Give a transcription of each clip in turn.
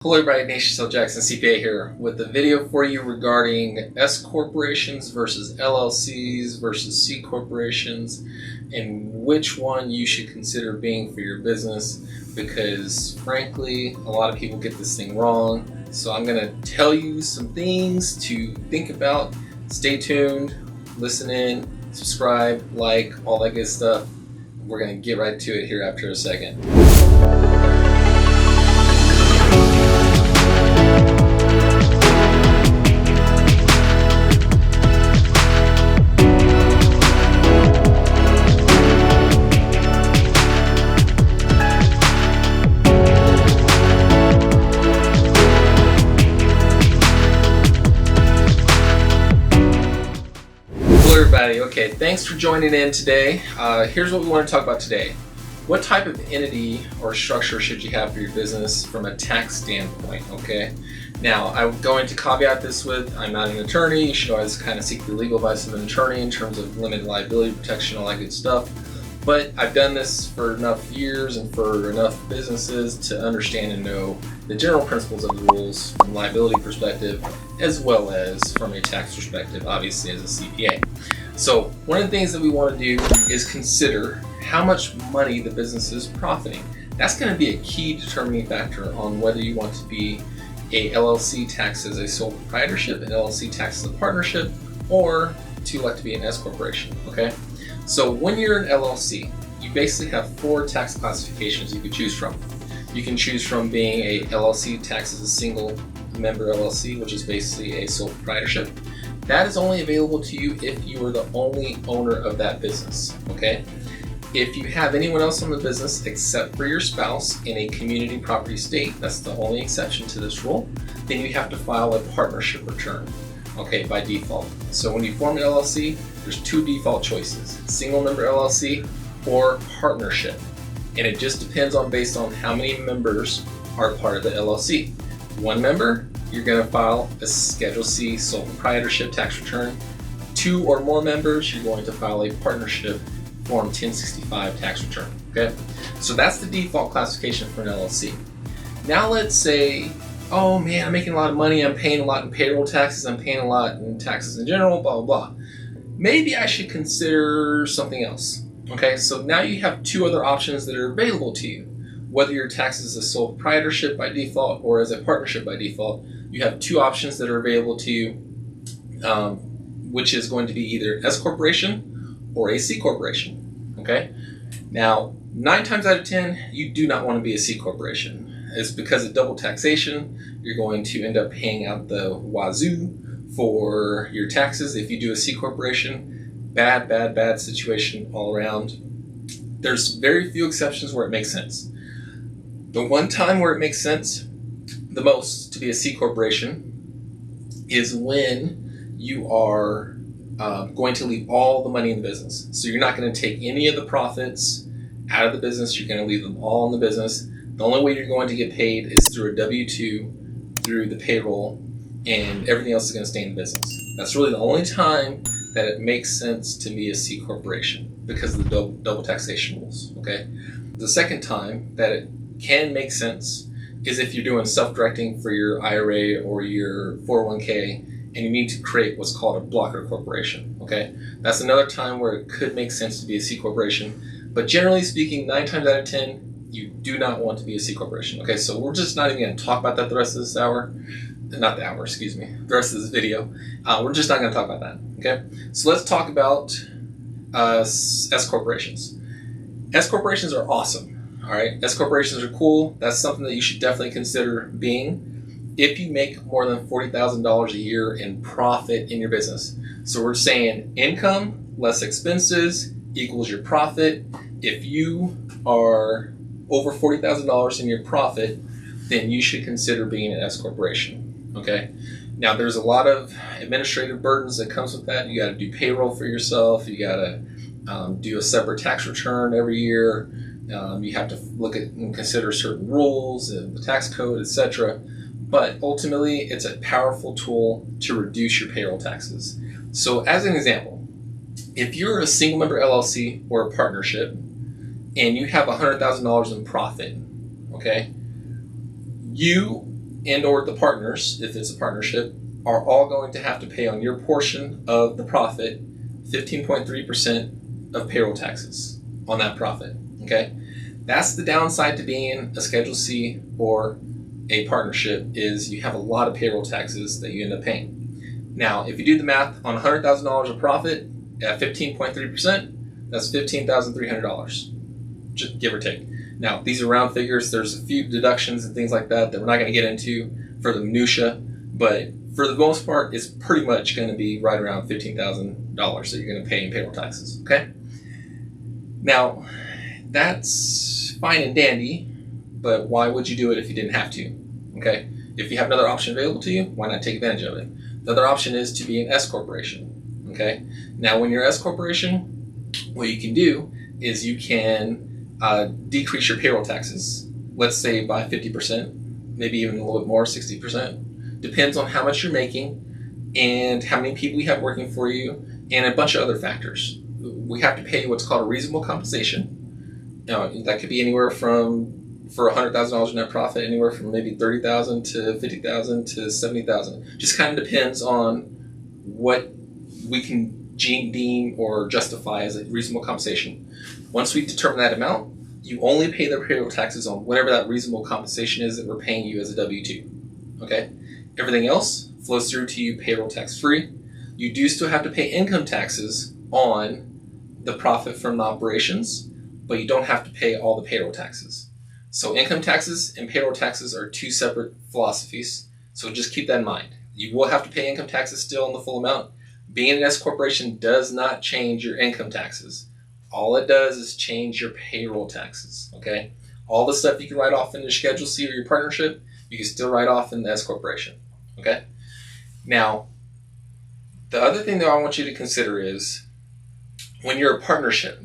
Hello everybody, Ignatius Jackson CPA here with a video for you regarding S corporations versus LLCs versus C corporations and which one you should consider being for your business, because frankly a lot of people get this thing wrong. So I'm going to tell you some things to think about. Stay tuned, listen in, subscribe, like, all that good stuff. We're going to get right to it here after a second. Everybody, okay, thanks for joining in today. Here's what we want to talk about today. What type of entity or structure should you have for your business from a tax standpoint, okay? Now, I'm going to caveat this with, I'm not an attorney. You should always kind of seek the legal advice of an attorney in terms of limited liability protection, all that good stuff. But I've done this for enough years and for enough businesses to understand and know the general principles of the rules from a liability perspective, as well as from a tax perspective, obviously as a CPA. So one of the things that we want to do is consider how much money the business is profiting. That's going to be a key determining factor on whether you want to be a LLC taxed as a sole proprietorship, an LLC taxed as a partnership, or to elect to be an S corporation, okay? So when you're an LLC, you basically have 4 tax classifications you could choose from. You can choose from being a LLC taxed as a single member LLC, which is basically a sole proprietorship. That is only available to you if you are the only owner of that business, okay? If you have anyone else in the business except for your spouse in a community property state, that's the only exception to this rule, then you have to file a partnership return, okay, by default. So when you form an LLC, there's 2 default choices, single member LLC or partnership. And it just depends on based on how many members are part of the LLC. 1 member, you're going to file a Schedule C sole proprietorship tax return. 2 or more members, you're going to file a partnership Form 1065 tax return. Okay, so that's the default classification for an LLC. Now let's say, oh man, I'm making a lot of money, I'm paying a lot in payroll taxes, I'm paying a lot in taxes in general, blah, blah, blah. Maybe I should consider something else. Okay, so now you have 2 other options that are available to you. Whether you're taxed as a sole proprietorship by default or as a partnership by default, you have 2 options that are available to you, which is going to be either S corporation or a C corporation. Okay, now 9 times out of 10, you do not want to be a C corporation. It's because of double taxation. You're going to end up paying out the wazoo for your taxes if you do a C corporation. Bad situation all around. There's very few exceptions where it makes sense. The one time where it makes sense the most to be a C corporation is when you are going to leave all the money in the business. So you're not going to take any of the profits out of the business. You're going to leave them all in the business. The only way you're going to get paid is through a W-2, through the payroll, and everything else is going to stay in the business. That's really the only time that it makes sense to be a C corporation because of the double taxation rules, okay? The second time that it can make sense is if you're doing self-directing for your IRA or your 401k and you need to create what's called a blocker corporation, okay? That's another time where it could make sense to be a C corporation, but generally speaking, 9 times out of 10, you do not want to be a C corporation, okay? So we're just not even going to talk about that the rest of this hour. Not the hour, excuse me, the rest of this video. We're just not going to talk about that, okay? So let's talk about S corporations. S corporations are awesome, all right? S corporations are cool. That's something that you should definitely consider being if you make more than $40,000 a year in profit in your business. So we're saying income less expenses equals your profit. If you are over $40,000 in your profit, then you should consider being an S corporation. Okay. Now there's a lot of administrative burdens that comes with that. You got to do payroll for yourself. You got to do a separate tax return every year. You have to look at and consider certain rules and the tax code, etc. But ultimately, it's a powerful tool to reduce your payroll taxes. So as an example, if you're a single member LLC or a partnership and you have $100,000 in profit, okay, you and or the partners, if it's a partnership, are all going to have to pay on your portion of the profit 15.3% of payroll taxes on that profit. Okay, that's the downside to being a Schedule C or a partnership, is you have a lot of payroll taxes that you end up paying. Now, if you do the math on $100,000 of profit at 15.3%, that's $15,300, just give or take. Now, these are round figures. There's a few deductions and things like that that we're not going to get into for the minutia, but for the most part, it's pretty much going to be right around $15,000 that you're going to pay in payroll taxes. Okay. Now, that's fine and dandy, but why would you do it if you didn't have to? Okay. If you have another option available to you, why not take advantage of it? The other option is to be an S corporation. Okay. Now, when you're an S corporation, what you can do is you can decrease your payroll taxes, let's say by 50%, maybe even a little bit more, 60%. Depends on how much you're making and how many people you have working for you and a bunch of other factors. We have to pay you what's called a reasonable compensation. Now, that could be anywhere from, for $100,000 net profit, anywhere from maybe $30,000 to $50,000 to $70,000. Just kind of depends on what we can deem or justify as a reasonable compensation. Once we determine that amount, you only pay the payroll taxes on whatever that reasonable compensation is that we're paying you as a W-2. Okay? Everything else flows through to you payroll tax free. You do still have to pay income taxes on the profit from the operations, but you don't have to pay all the payroll taxes. So income taxes and payroll taxes are two separate philosophies. So just keep that in mind. You will have to pay income taxes still in the full amount. Being an S corporation does not change your income taxes. All it does is change your payroll taxes, okay? All the stuff you can write off in your Schedule C or your partnership, you can still write off in the S corporation, okay? Now, the other thing that I want you to consider is when you're a partnership,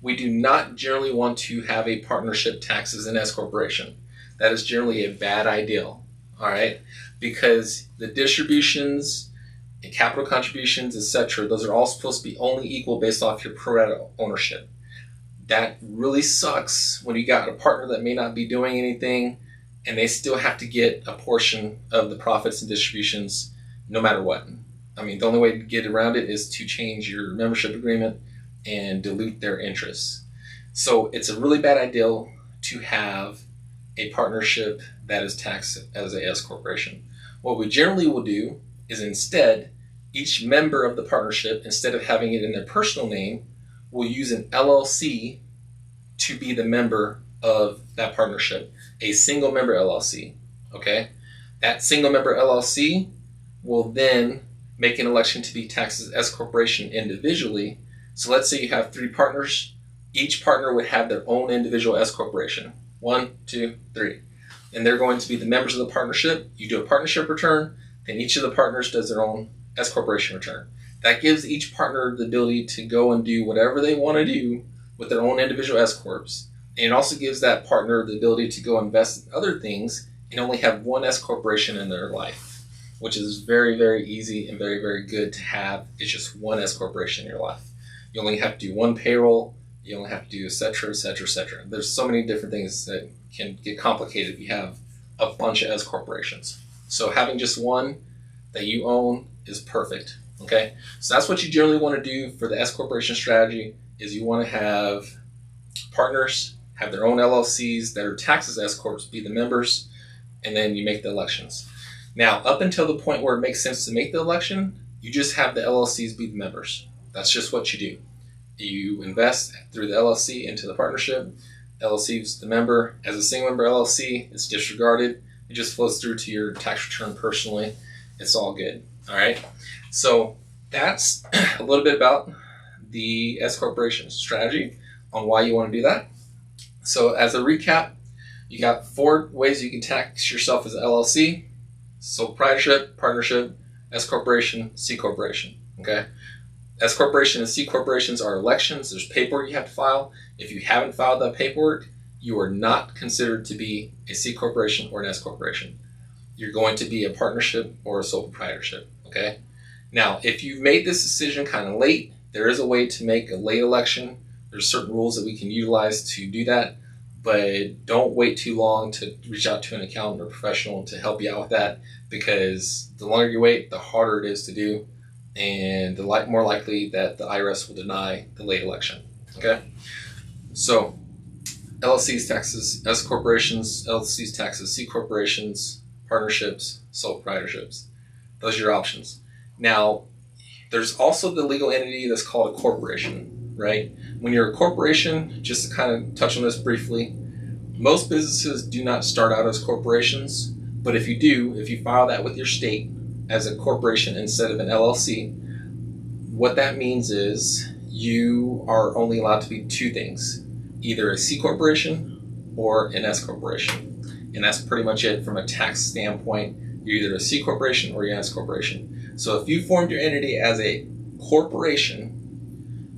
we do not generally want to have a partnership tax as an S corporation. That is generally a bad idea, all right? Because the distributions, capital contributions, etc., those are all supposed to be only equal based off your pro rata ownership. That really sucks when you got a partner that may not be doing anything and they still have to get a portion of the profits and distributions no matter what. I mean, the only way to get around it is to change your membership agreement and dilute their interests. So it's a really bad idea to have a partnership that is taxed as a S corporation. What we generally will do is instead, each member of the partnership, instead of having it in their personal name, will use an LLC to be the member of that partnership, a single member LLC, okay? That single member LLC will then make an election to be taxed as S corporation individually. So let's say you have 3 partners. Each partner would have their own individual S corporation. 1, 2, 3. And they're going to be the members of the partnership. You do a partnership return, and each of the partners does their own S corporation return. That gives each partner the ability to go and do whatever they want to do with their own individual S corps. And it also gives that partner the ability to go invest in other things and only have one S corporation in their life, which is very, very easy and very, very good to have. It's just one S corporation in your life. You only have to do one payroll. You only have to do et cetera, et cetera, et cetera. There's so many different things that can get complicated if you have a bunch of S corporations. So having just one that you own is perfect, okay? So that's what you generally want to do for the S corporation strategy, is you want to have partners have their own LLCs that are taxed as S corps, be the members, and then you make the elections. Now, up until the point where it makes sense to make the election, you just have the LLCs be the members. That's just what you do. You invest through the LLC into the partnership. LLC is the member. As a single member LLC, it's disregarded. It just flows through to your tax return personally. It's all good. All right. So that's a little bit about the S corporation strategy on why you want to do that. So as a recap, you got 4 ways you can tax yourself as an LLC: sole proprietorship, partnership, S corporation, C corporation. Okay. S corporation and C corporations are elections. There's paperwork you have to file. If you haven't filed that paperwork, you are not considered to be a C corporation or an S corporation. You're going to be a partnership or a sole proprietorship, okay? Now, if you've made this decision kind of late, there is a way to make a late election. There's certain rules that we can utilize to do that, but don't wait too long to reach out to an accountant or professional to help you out with that, because the longer you wait, the harder it is to do, and the more likely that the IRS will deny the late election. Okay, so LLCs taxes, S corporations, LLCs taxes, C corporations, partnerships, sole proprietorships. Those are your options. Now, there's also the legal entity that's called a corporation, right? When you're a corporation, just to kind of touch on this briefly, most businesses do not start out as corporations, but if you do, if you file that with your state as a corporation instead of an LLC, what that means is you are only allowed to be two things, either a C corporation or an S corporation. And that's pretty much it from a tax standpoint. You're either a C corporation or you're an S corporation. So if you formed your entity as a corporation,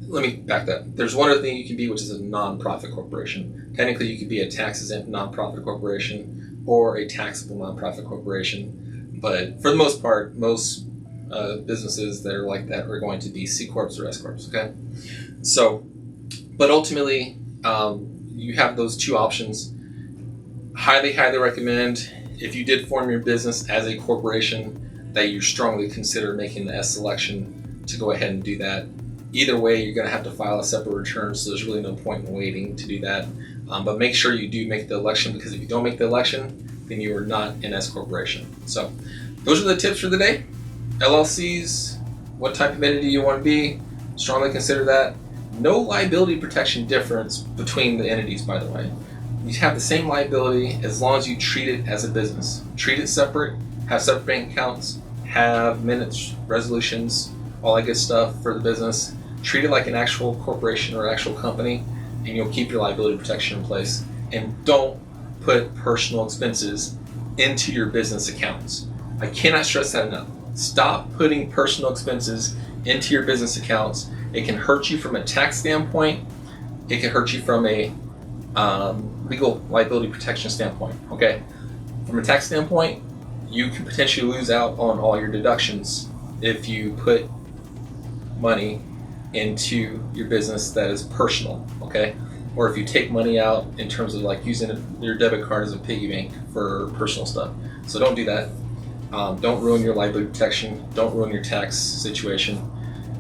let me back that. There's one other thing you can be, which is a nonprofit corporation. Technically, you could be a tax-exempt nonprofit corporation or a taxable nonprofit corporation. But for the most part, most businesses that are like that are going to be C Corps or S Corps. Okay, so, but ultimately, you have those two options. Highly recommend, if you did form your business as a corporation, that you strongly consider making the S selection to go ahead and do that. Either way, you're going to have to file a separate return, so there's really no point in waiting to do that. But make sure you do make the election, because if you don't make the election, then you are not an S corporation. So those are the tips for the day. LLCs, what type of entity you want to be, strongly consider that. No liability protection difference between the entities, by the way. You have the same liability as long as you treat it as a business. Treat it separate, have separate bank accounts, have minutes, resolutions, all that good stuff for the business. Treat it like an actual corporation or actual company, and you'll keep your liability protection in place. And don't put personal expenses into your business accounts. I cannot stress that enough. Stop putting personal expenses into your business accounts. It can hurt you from a tax standpoint. It can hurt you from a legal liability protection standpoint. Okay, from a tax standpoint, you can potentially lose out on all your deductions if you put money into your business that is personal. Okay, or if you take money out in terms of like using your debit card as a piggy bank for personal stuff. So don't do that. Don't ruin your liability protection. Don't ruin your tax situation.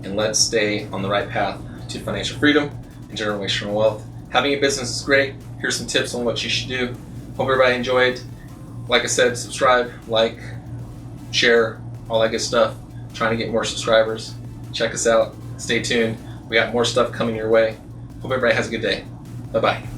And let's stay on the right path to financial freedom and generational wealth. Having a business is great. Here's some tips on what you should do. Hope everybody enjoyed. Like I said, subscribe, like, share, all that good stuff. Trying to get more subscribers. Check us out. Stay tuned. We got more stuff coming your way. Hope everybody has a good day. Bye-bye.